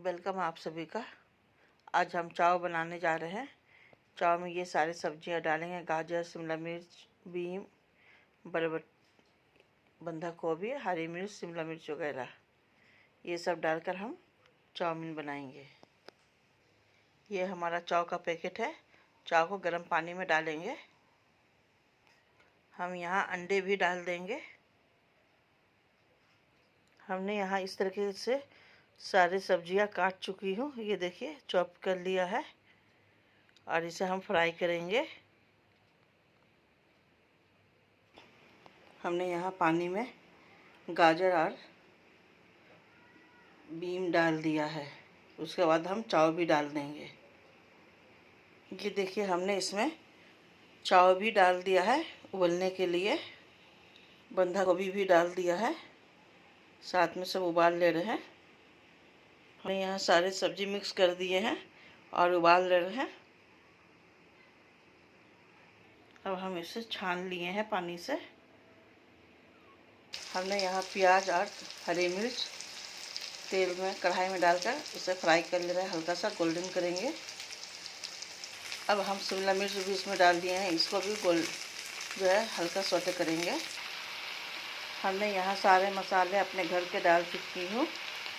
Welcome आप सभी का। आज हम चाव बनाने जा रहे हैं। चाव में ये सारी सब्जियां डालेंगे, गाजर, शिमला मिर्च, बीम, बरबट, बंधा गोभी, हरी मिर्च, शिमला मिर्च वगैरह, ये सब डालकर हम चाउमीन बनाएंगे। ये हमारा चाव का पैकेट है। चाव को गर्म पानी में डालेंगे। हम यहाँ अंडे भी डाल देंगे। हमने यहाँ इस तरीके से सारी सब्जियां काट चुकी हूँ। ये देखिए, चॉप कर लिया है और इसे हम फ्राई करेंगे। हमने यहाँ पानी में गाजर और बीम डाल दिया है। उसके बाद हम चाव भी डाल देंगे। ये देखिए, हमने इसमें चाव भी डाल दिया है उबलने के लिए। बंधा गोभी भी डाल दिया है। साथ में सब उबाल ले रहे हैं। हमने यहाँ सारे सब्जी मिक्स कर दिए हैं और उबाल ले रहे हैं। अब हम इसे छान लिए हैं पानी से। हमने यहाँ प्याज और हरी मिर्च तेल में कढ़ाई में डालकर इसे फ्राई कर ले रहे हैं। हल्का सा गोल्डन करेंगे। अब हम शिमला मिर्च भी इसमें डाल दिए हैं। इसको भी हल्का सौटे करेंगे। हमने यहाँ सारे मसाले अपने घर के डाल चुकी हूँ।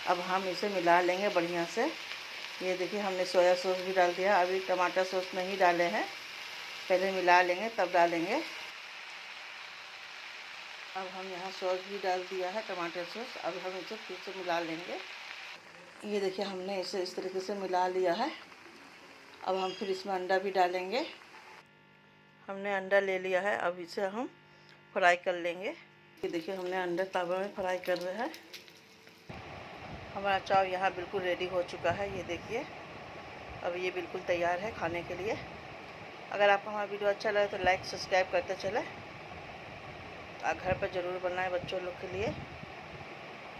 अब हम इसे मिला लेंगे बढ़िया से। ये देखिए, हमने सोया सॉस भी डाल दिया। अभी टमाटर सॉस नहीं डाले हैं, पहले मिला लेंगे तब डालेंगे। अब हम यहाँ सॉस भी डाल दिया है, टमाटर सॉस। अब हम इसे फिर से मिला लेंगे। ये देखिए, हमने इसे इस तरीके से मिला लिया है। अब हम फिर इसमें अंडा भी डालेंगे। हमने अंडा ले लिया है। अब इसे हम फ्राई कर लेंगे। ये देखिए, हमने अंडा तवा में फ्राई कर रहा है। हमारा चाव यहाँ बिल्कुल रेडी हो चुका है। ये देखिए, अब ये बिल्कुल तैयार है खाने के लिए। अगर आपको हमारा वीडियो अच्छा लगे तो लाइक सब्सक्राइब करते चले। घर पर ज़रूर बनाएं बच्चों लोग के लिए।